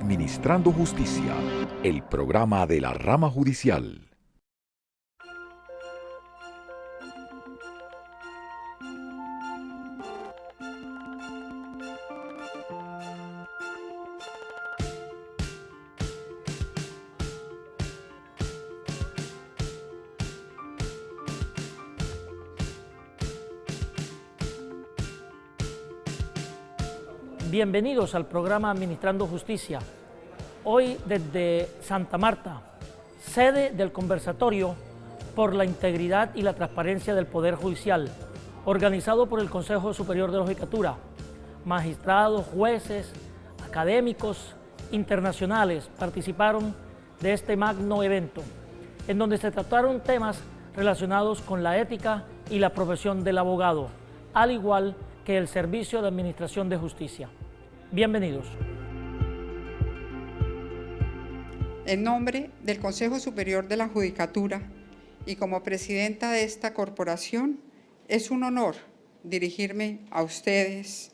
Administrando Justicia, el programa de la rama judicial. Bienvenidos al programa Administrando Justicia. Hoy desde Santa Marta, sede del conversatorio por la integridad y la transparencia del Poder Judicial, organizado por el Consejo Superior de la Judicatura. Magistrados, jueces, académicos internacionales participaron de este magno evento, en donde se trataron temas relacionados con la ética y la profesión del abogado, al igual que el servicio de administración de justicia. Bienvenidos. En nombre del Consejo Superior de la Judicatura y como presidenta de esta corporación, es un honor dirigirme a ustedes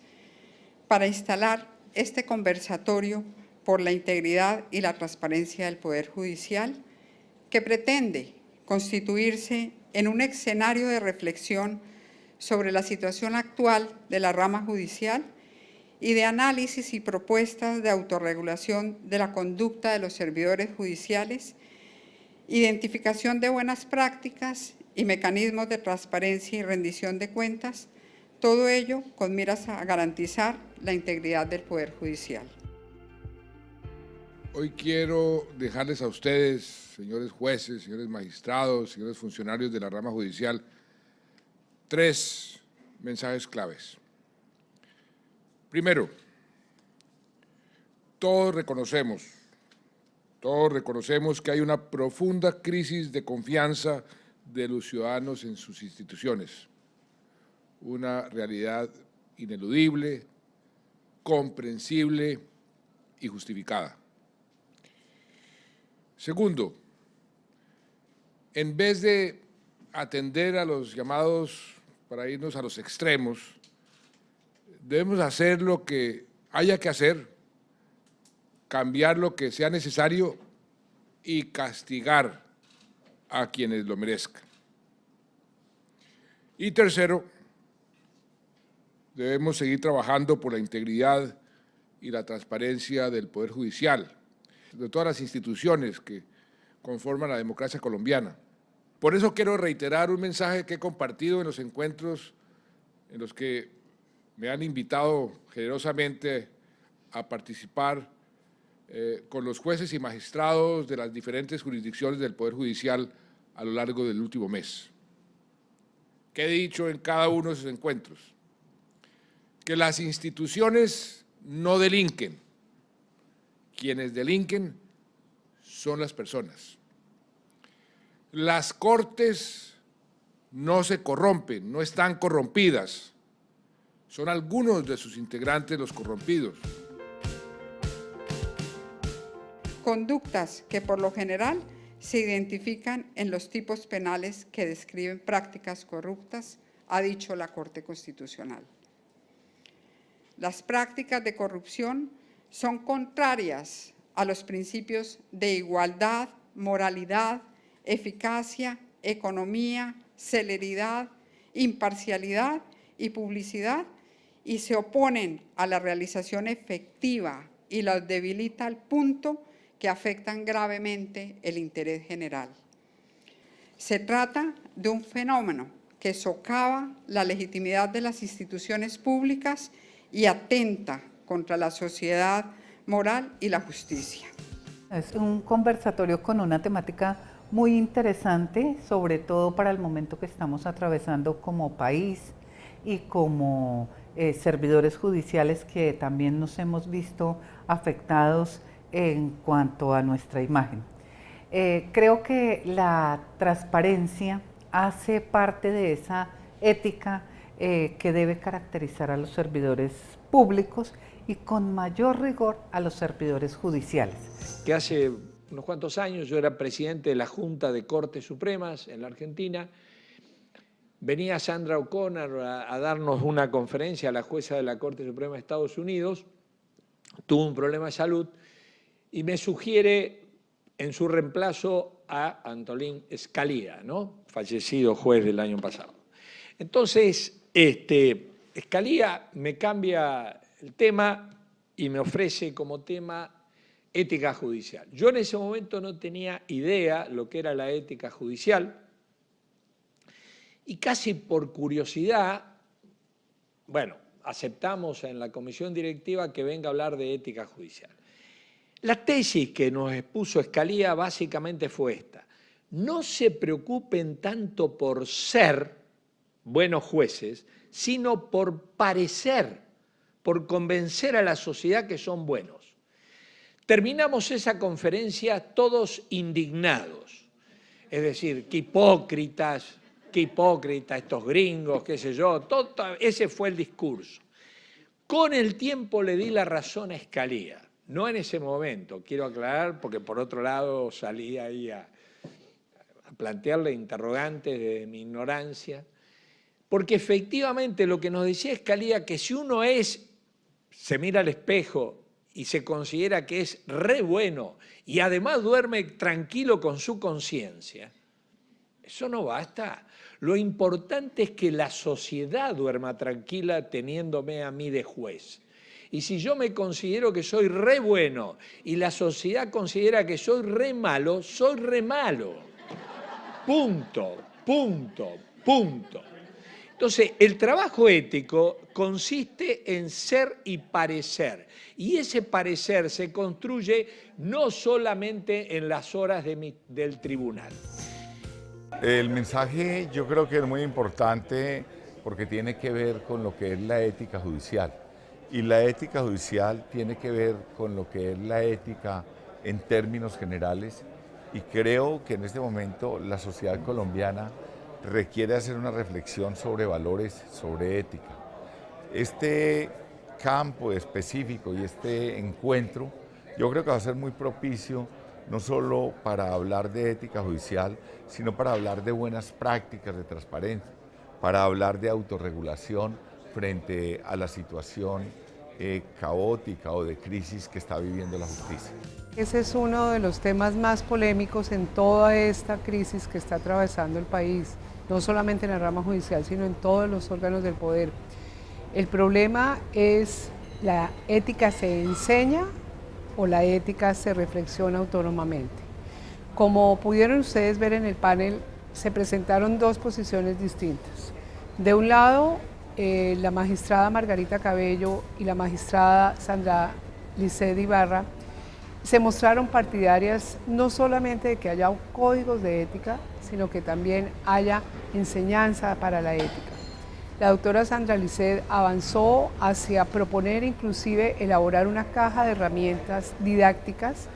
para instalar este conversatorio por la integridad y la transparencia del Poder Judicial, que pretende constituirse en un escenario de reflexión sobre la situación actual de la rama judicial y de análisis y propuestas de autorregulación de la conducta de los servidores judiciales, identificación de buenas prácticas y mecanismos de transparencia y rendición de cuentas, todo ello con miras a garantizar la integridad del Poder Judicial. Hoy quiero dejarles a ustedes, señores jueces, señores magistrados, señores funcionarios de la rama judicial, 3 mensajes claves. Primero, todos reconocemos que hay una profunda crisis de confianza de los ciudadanos en sus instituciones, una realidad ineludible, comprensible y justificada. Segundo, en vez de atender a los llamados para irnos a los extremos, debemos hacer lo que haya que hacer, cambiar lo que sea necesario y castigar a quienes lo merezcan. Y tercero, debemos seguir trabajando por la integridad y la transparencia del Poder Judicial, de todas las instituciones que conforman la democracia colombiana. Por eso quiero reiterar un mensaje que he compartido en los encuentros en los que me han invitado generosamente a participar con los jueces y magistrados de las diferentes jurisdicciones del Poder Judicial a lo largo del último mes. ¿Qué he dicho en cada uno de esos encuentros? Que las instituciones no delinquen. Quienes delinquen son las personas. Las cortes no se corrompen, no están corrompidas. Son algunos de sus integrantes los corrompidos. Conductas que por lo general se identifican en los tipos penales que describen prácticas corruptas, ha dicho la Corte Constitucional. Las prácticas de corrupción son contrarias a los principios de igualdad, moralidad, eficacia, economía, celeridad, imparcialidad y publicidad, y se oponen a la realización efectiva y los debilita al punto que afectan gravemente el interés general. Se trata de un fenómeno que socava la legitimidad de las instituciones públicas y atenta contra la sociedad moral y la justicia. Es un conversatorio con una temática muy interesante, sobre todo para el momento que estamos atravesando como país y como servidores judiciales que también nos hemos visto afectados en cuanto a nuestra imagen. Creo que la transparencia hace parte de esa ética que debe caracterizar a los servidores públicos y con mayor rigor a los servidores judiciales. Que hace unos cuantos años yo era presidente de la Junta de Cortes Supremas en la Argentina. Venía Sandra O'Connor a darnos una conferencia, la jueza de la Corte Suprema de Estados Unidos, tuvo un problema de salud y me sugiere en su reemplazo a Antolín Scalia, ¿no? Fallecido juez del año pasado. Entonces, Scalia me cambia el tema y me ofrece como tema ética judicial. Yo en ese momento no tenía idea lo que era la ética judicial y casi por curiosidad, bueno, aceptamos en la comisión directiva que venga a hablar de ética judicial. La tesis que nos expuso Scalia básicamente fue esta: no se preocupen tanto por ser buenos jueces, sino por parecer, por convencer a la sociedad que son buenos. Terminamos esa conferencia todos indignados, es decir, qué hipócritas estos gringos, qué sé yo, ese fue el discurso. Con el tiempo le di la razón a Scalia, no en ese momento, quiero aclarar, porque por otro lado salí ahí a plantearle interrogantes de mi ignorancia, porque efectivamente lo que nos decía Scalia, que si uno se mira al espejo y se considera que es re bueno y además duerme tranquilo con su conciencia, eso no basta. Lo importante es que la sociedad duerma tranquila teniéndome a mí de juez. Y si yo me considero que soy re bueno y la sociedad considera que soy re malo, soy re malo. Punto, punto, punto. Entonces, el trabajo ético consiste en ser y parecer. Y ese parecer se construye no solamente en las horas del tribunal. El mensaje yo creo que es muy importante porque tiene que ver con lo que es la ética judicial. Y la ética judicial tiene que ver con lo que es la ética en términos generales. Y creo que en este momento la sociedad colombiana requiere hacer una reflexión sobre valores, sobre ética. Este campo específico y este encuentro yo creo que va a ser muy propicio no solo para hablar de ética judicial, sino para hablar de buenas prácticas de transparencia, para hablar de autorregulación frente a la situación caótica o de crisis que está viviendo la justicia. Ese es uno de los temas más polémicos en toda esta crisis que está atravesando el país, no solamente en la rama judicial, sino en todos los órganos del poder. El problema es, ¿la ética se enseña o la ética se reflexiona autónomamente? Como pudieron ustedes ver en el panel, se presentaron dos posiciones distintas. De un lado, la magistrada Margarita Cabello y la magistrada Sandra Lisset Ibarra se mostraron partidarias no solamente de que haya códigos de ética, sino que también haya enseñanza para la ética. La doctora Sandra Lisset avanzó hacia proponer inclusive elaborar una caja de herramientas didácticas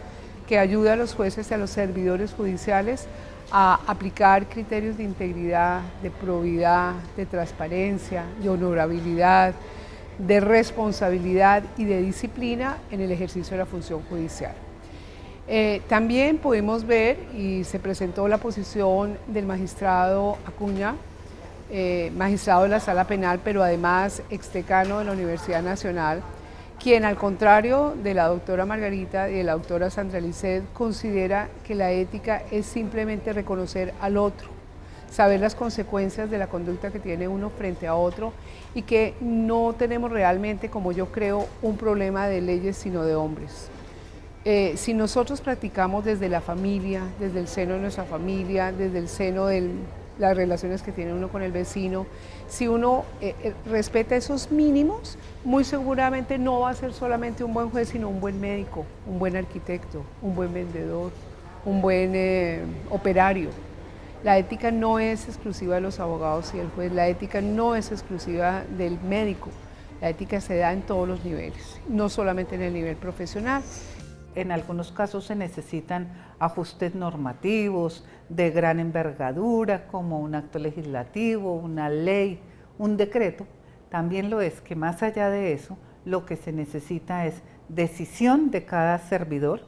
que ayude a los jueces y a los servidores judiciales a aplicar criterios de integridad, de probidad, de transparencia, de honorabilidad, de responsabilidad y de disciplina en el ejercicio de la función judicial. También pudimos ver y se presentó la posición del magistrado Acuña, magistrado de la Sala Penal, pero además exdecano de la Universidad Nacional, quien al contrario de la doctora Margarita y de la doctora Sandra Lisset considera que la ética es simplemente reconocer al otro, saber las consecuencias de la conducta que tiene uno frente a otro y que no tenemos realmente, como yo creo, un problema de leyes sino de hombres. Si nosotros practicamos desde la familia, desde el seno de nuestra familia, desde el seno de las relaciones que tiene uno con el vecino, si uno respeta esos mínimos, muy seguramente no va a ser solamente un buen juez, sino un buen médico, un buen arquitecto, un buen vendedor, un buen operario. La ética no es exclusiva de los abogados y del juez, la ética no es exclusiva del médico, la ética se da en todos los niveles, no solamente en el nivel profesional. En algunos casos se necesitan ajustes normativos de gran envergadura, como un acto legislativo, una ley, un decreto. También lo es que más allá de eso, lo que se necesita es decisión de cada servidor,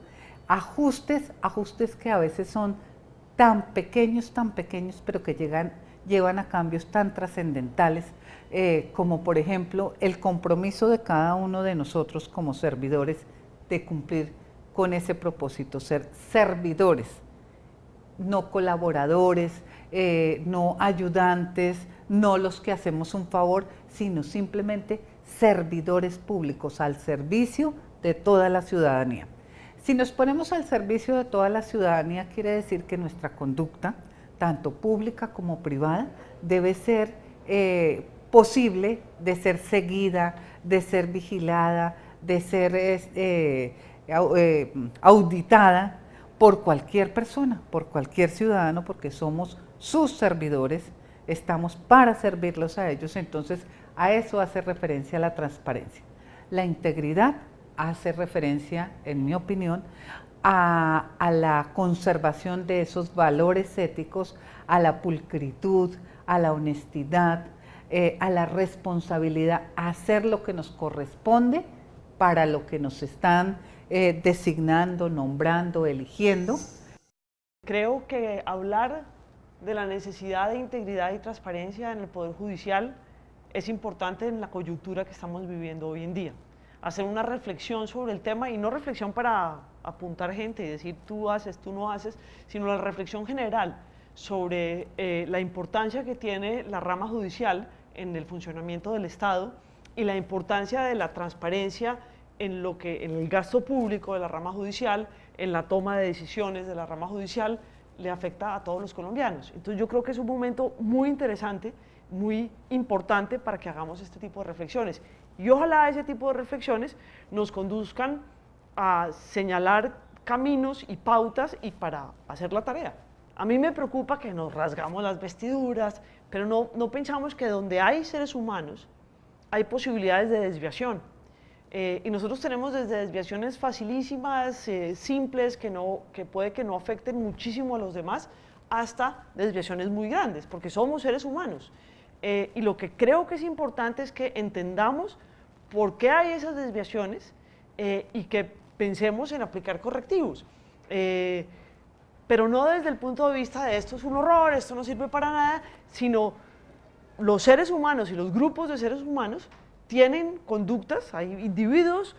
ajustes que a veces son tan pequeños, pero que llevan a cambios tan trascendentales, como por ejemplo el compromiso de cada uno de nosotros como servidores de cumplir con ese propósito, ser servidores, no colaboradores, no ayudantes, no los que hacemos un favor, sino simplemente servidores públicos al servicio de toda la ciudadanía. Si nos ponemos al servicio de toda la ciudadanía, quiere decir que nuestra conducta, tanto pública como privada, debe ser posible de ser seguida, de ser vigilada, de ser auditada por cualquier persona, por cualquier ciudadano, porque somos sus servidores, estamos para servirlos a ellos. Entonces, a eso hace referencia la transparencia. La integridad hace referencia, en mi opinión, a la conservación de esos valores éticos, a la pulcritud, a la honestidad, a la responsabilidad, a hacer lo que nos corresponde para lo que nos están designando, nombrando, eligiendo. Creo que hablar de la necesidad de integridad y transparencia en el Poder Judicial es importante en la coyuntura que estamos viviendo hoy en día. Hacer una reflexión sobre el tema, y no reflexión para apuntar gente y decir tú haces, tú no haces, sino la reflexión general sobre la importancia que tiene la rama judicial en el funcionamiento del Estado y la importancia de la transparencia en el gasto público de la rama judicial, en la toma de decisiones de la rama judicial, le afecta a todos los colombianos. Entonces yo creo que es un momento muy interesante, muy importante para que hagamos este tipo de reflexiones. Y ojalá ese tipo de reflexiones nos conduzcan a señalar caminos y pautas y para hacer la tarea. A mí me preocupa que nos rasgamos las vestiduras, pero no pensamos que donde hay seres humanos hay posibilidades de desviación. Y nosotros tenemos desde desviaciones facilísimas, simples, que puede que no afecten muchísimo a los demás, hasta desviaciones muy grandes, porque somos seres humanos. Y lo que creo que es importante es que entendamos por qué hay esas desviaciones y que pensemos en aplicar correctivos. Pero no desde el punto de vista de esto es un horror, esto no sirve para nada, sino los seres humanos y los grupos de seres humanos tienen conductas, hay individuos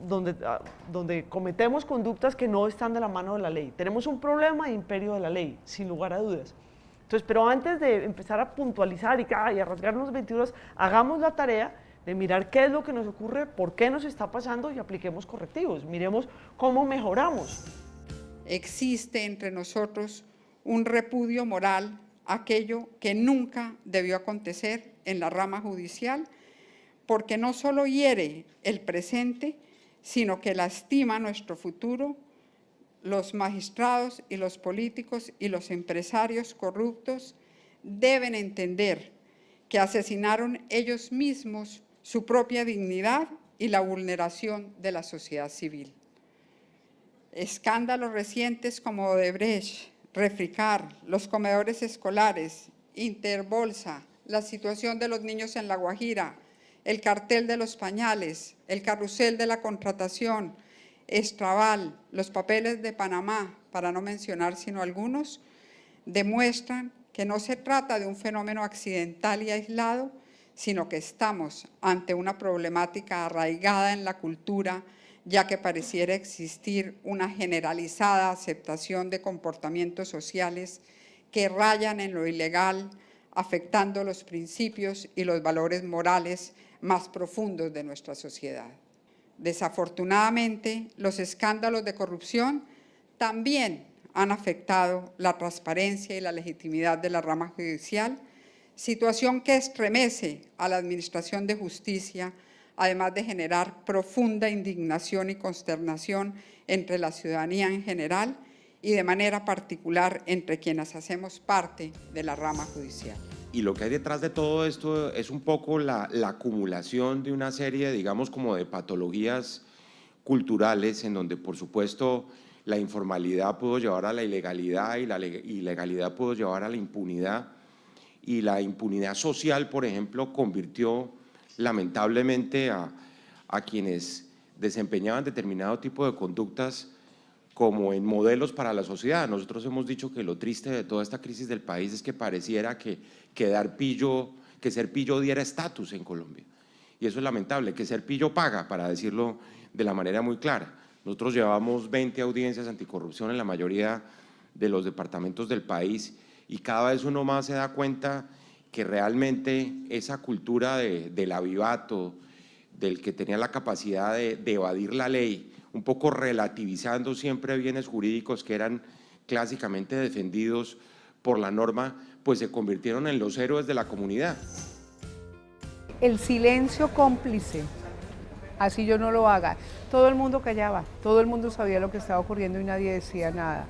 donde cometemos conductas que no están de la mano de la ley. Tenemos un problema de imperio de la ley, sin lugar a dudas. Entonces, pero antes de empezar a puntualizar y a rasgarnos las vestiduras, hagamos la tarea de mirar qué es lo que nos ocurre, por qué nos está pasando y apliquemos correctivos. Miremos cómo mejoramos. Existe entre nosotros un repudio moral a aquello que nunca debió acontecer en la rama judicial, porque no solo hiere el presente, sino que lastima nuestro futuro. Los magistrados y los políticos y los empresarios corruptos deben entender que asesinaron ellos mismos su propia dignidad y la vulneración de la sociedad civil. Escándalos recientes como Odebrecht, Refricar, los comedores escolares, Interbolsa, la situación de los niños en La Guajira, el cartel de los pañales, el carrusel de la contratación, Estraval, los papeles de Panamá, para no mencionar sino algunos, demuestran que no se trata de un fenómeno accidental y aislado, sino que estamos ante una problemática arraigada en la cultura, ya que pareciera existir una generalizada aceptación de comportamientos sociales que rayan en lo ilegal, afectando los principios y los valores morales más profundos de nuestra sociedad. Desafortunadamente, los escándalos de corrupción también han afectado la transparencia y la legitimidad de la rama judicial, situación que estremece a la Administración de Justicia, además de generar profunda indignación y consternación entre la ciudadanía en general y de manera particular entre quienes hacemos parte de la rama judicial. Y lo que hay detrás de todo esto es un poco la acumulación de una serie, digamos, como de patologías culturales en donde, por supuesto, la informalidad pudo llevar a la ilegalidad y la ilegalidad pudo llevar a la impunidad, y la impunidad social, por ejemplo, convirtió lamentablemente a quienes desempeñaban determinado tipo de conductas como en modelos para la sociedad. Nosotros hemos dicho que lo triste de toda esta crisis del país es que pareciera que ser pillo diera estatus en Colombia. Y eso es lamentable, que ser pillo paga, para decirlo de la manera muy clara. Nosotros llevamos 20 audiencias anticorrupción en la mayoría de los departamentos del país y cada vez uno más se da cuenta que realmente esa cultura del avivato, del que tenía la capacidad de evadir la ley, un poco relativizando siempre bienes jurídicos que eran clásicamente defendidos por la norma, pues se convirtieron en los héroes de la comunidad. El silencio cómplice, así yo no lo haga. Todo el mundo callaba, todo el mundo sabía lo que estaba ocurriendo y nadie decía nada.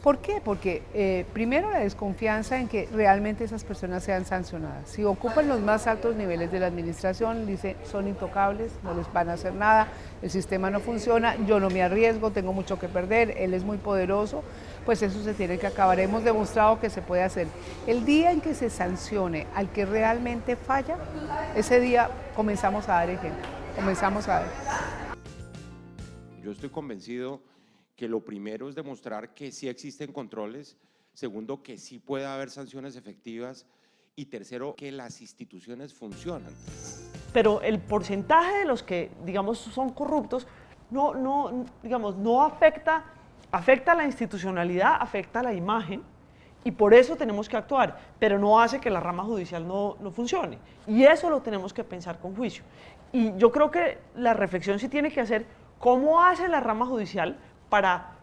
¿Por qué? Porque primero la desconfianza en que realmente esas personas sean sancionadas. Si ocupan los más altos niveles de la administración, dicen son intocables, no les van a hacer nada, el sistema no funciona, yo no me arriesgo, tengo mucho que perder, él es muy poderoso, pues eso se tiene que acabar. Hemos demostrado que se puede hacer. El día en que se sancione al que realmente falla, ese día comenzamos a dar ejemplo, comenzamos a dar. Yo estoy convencido que lo primero es demostrar que sí existen controles, segundo, que sí puede haber sanciones efectivas y tercero, que las instituciones funcionan. Pero el porcentaje de los que, digamos, son corruptos no afecta a la institucionalidad, afecta a la imagen y por eso tenemos que actuar, pero no hace que la rama judicial no funcione. Y eso lo tenemos que pensar con juicio. Y yo creo que la reflexión sí tiene que hacer cómo hace la rama judicial para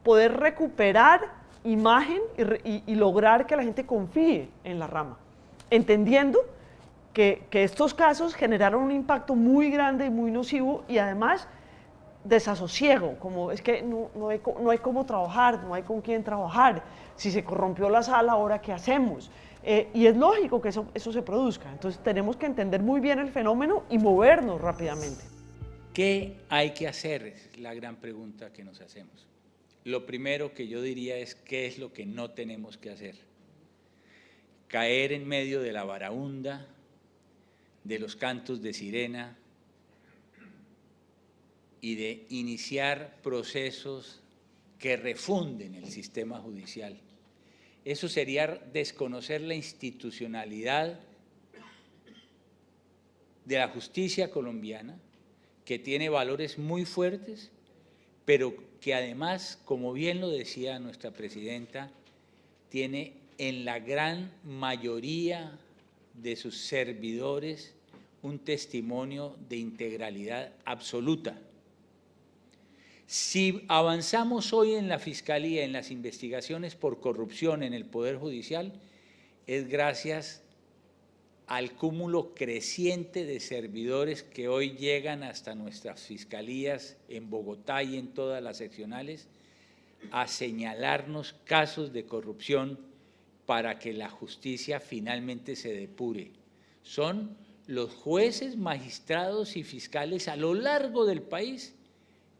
poder recuperar imagen y lograr que la gente confíe en la rama, entendiendo que estos casos generaron un impacto muy grande y muy nocivo y además desasosiego, como es que no hay cómo trabajar, no hay con quién trabajar, si se corrompió la sala, ¿ahora qué hacemos? Y es lógico que eso se produzca, entonces tenemos que entender muy bien el fenómeno y movernos rápidamente. ¿Qué hay que hacer? Es la gran pregunta que nos hacemos. Lo primero que yo diría es qué es lo que no tenemos que hacer. Caer en medio de la varaunda, de los cantos de sirena y de iniciar procesos que refunden el sistema judicial. Eso sería desconocer la institucionalidad de la justicia colombiana, que tiene valores muy fuertes, pero que además, como bien lo decía nuestra presidenta, tiene en la gran mayoría de sus servidores un testimonio de integralidad absoluta. Si avanzamos hoy en la Fiscalía, en las investigaciones por corrupción en el Poder Judicial, es gracias al cúmulo creciente de servidores que hoy llegan hasta nuestras fiscalías en Bogotá y en todas las seccionales a señalarnos casos de corrupción para que la justicia finalmente se depure. Son los jueces, magistrados y fiscales a lo largo del país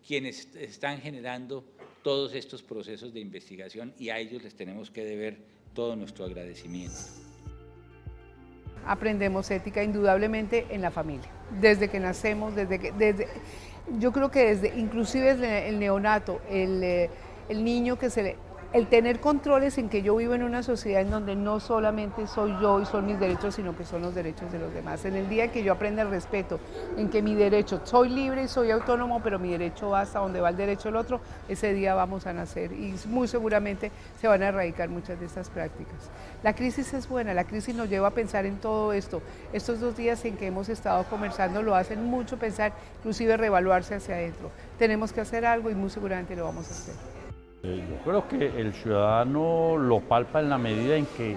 quienes están generando todos estos procesos de investigación y a ellos les tenemos que deber todo nuestro agradecimiento. Aprendemos ética indudablemente en la familia, desde que nacemos, yo creo que inclusive desde el neonato, el niño el tener controles en que yo vivo en una sociedad en donde no solamente soy yo y son mis derechos, sino que son los derechos de los demás. En el día que yo aprenda el respeto, en que mi derecho, soy libre y soy autónomo, pero mi derecho va hasta donde va el derecho del otro, ese día vamos a nacer y muy seguramente se van a erradicar muchas de estas prácticas. La crisis es buena, la crisis nos lleva a pensar en todo esto. Estos 2 días en que hemos estado conversando lo hacen mucho pensar, inclusive reevaluarse hacia adentro. Tenemos que hacer algo y muy seguramente lo vamos a hacer. Yo creo que el ciudadano lo palpa en la medida en que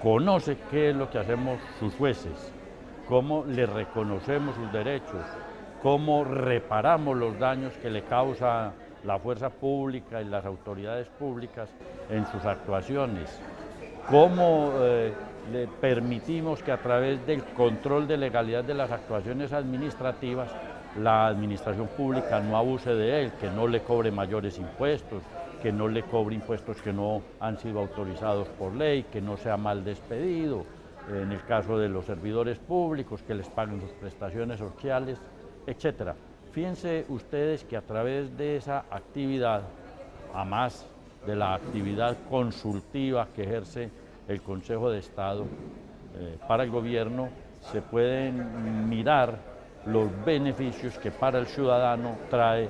conoce qué es lo que hacemos sus jueces, cómo le reconocemos sus derechos, cómo reparamos los daños que le causa la fuerza pública y las autoridades públicas en sus actuaciones, cómo le permitimos que a través del control de legalidad de las actuaciones administrativas la administración pública no abuse de él, que no le cobre mayores impuestos, que no le cobre impuestos que no han sido autorizados por ley, que no sea mal despedido, en el caso de los servidores públicos, que les paguen sus prestaciones sociales, etc. Fíjense ustedes que a través de esa actividad, a más de la actividad consultiva que ejerce el Consejo de Estado para el gobierno, se pueden mirar los beneficios que para el ciudadano trae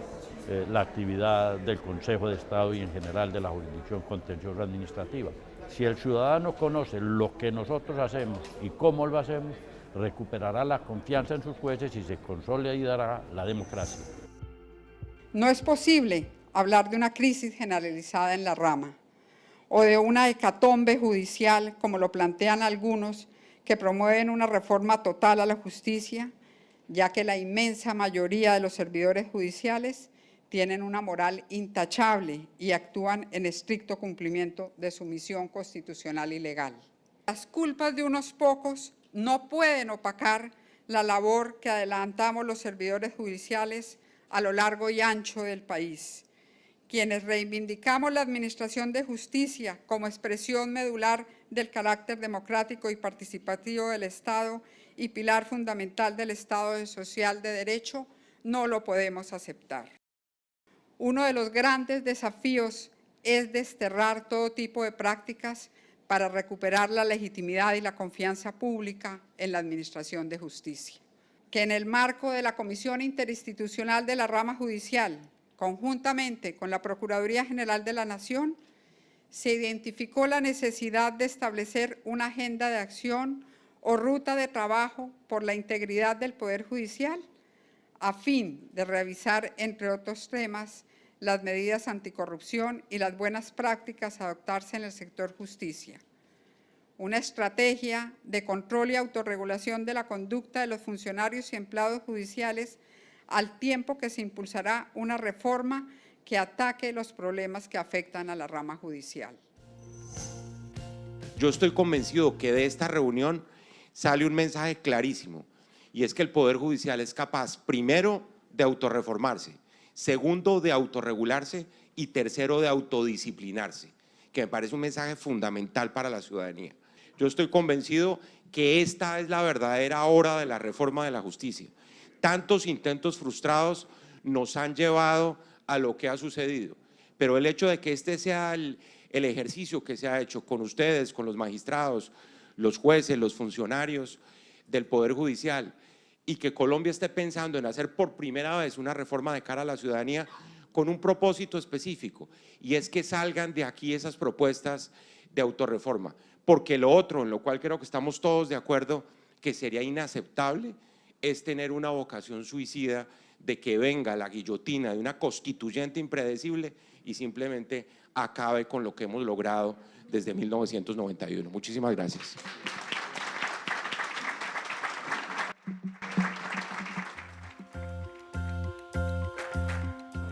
la actividad del Consejo de Estado y en general de la jurisdicción contenciosa administrativa. Si el ciudadano conoce lo que nosotros hacemos y cómo lo hacemos, recuperará la confianza en sus jueces y se consolidará la democracia. No es posible hablar de una crisis generalizada en la rama o de una hecatombe judicial, como lo plantean algunos que promueven una reforma total a la justicia, ya que la inmensa mayoría de los servidores judiciales tienen una moral intachable y actúan en estricto cumplimiento de su misión constitucional y legal. Las culpas de unos pocos no pueden opacar la labor que adelantamos los servidores judiciales a lo largo y ancho del país, quienes reivindicamos la administración de justicia como expresión medular del carácter democrático y participativo del Estado y pilar fundamental del Estado social de derecho, no lo podemos aceptar. Uno de los grandes desafíos es desterrar todo tipo de prácticas para recuperar la legitimidad y la confianza pública en la administración de justicia. Que en el marco de la Comisión Interinstitucional de la Rama Judicial, conjuntamente con la Procuraduría General de la Nación, se identificó la necesidad de establecer una agenda de acción o ruta de trabajo por la integridad del Poder Judicial, a fin de revisar, entre otros temas, las medidas anticorrupción y las buenas prácticas a adoptarse en el sector justicia. Una estrategia de control y autorregulación de la conducta de los funcionarios y empleados judiciales, al tiempo que se impulsará una reforma que ataque los problemas que afectan a la rama judicial. Yo estoy convencido que de esta reunión sale un mensaje clarísimo, y es que el Poder Judicial es capaz, primero, de autorreformarse, segundo, de autorregularse y tercero, de autodisciplinarse, que me parece un mensaje fundamental para la ciudadanía. Yo estoy convencido que esta es la verdadera hora de la reforma de la justicia. Tantos intentos frustrados nos han llevado a lo que ha sucedido, pero el hecho de que este sea el ejercicio que se ha hecho con ustedes, con los magistrados, los jueces, los funcionarios del Poder Judicial, y que Colombia esté pensando en hacer por primera vez una reforma de cara a la ciudadanía con un propósito específico, y es que salgan de aquí esas propuestas de autorreforma, porque lo otro, en lo cual creo que estamos todos de acuerdo, que sería inaceptable, es tener una vocación suicida de que venga la guillotina de una constituyente impredecible y simplemente acabe con lo que hemos logrado desde 1991. Muchísimas gracias.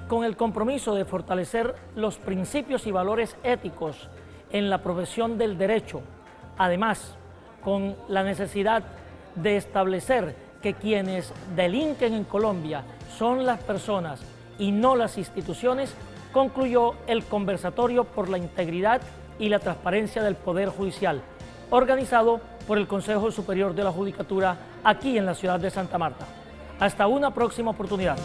Con el compromiso de fortalecer los principios y valores éticos en la profesión del derecho, además, con la necesidad de establecer que quienes delinquen en Colombia son las personas y no las instituciones, concluyó el conversatorio por la integridad y la transparencia del Poder Judicial, organizado por el Consejo Superior de la Judicatura aquí en la ciudad de Santa Marta. Hasta una próxima oportunidad.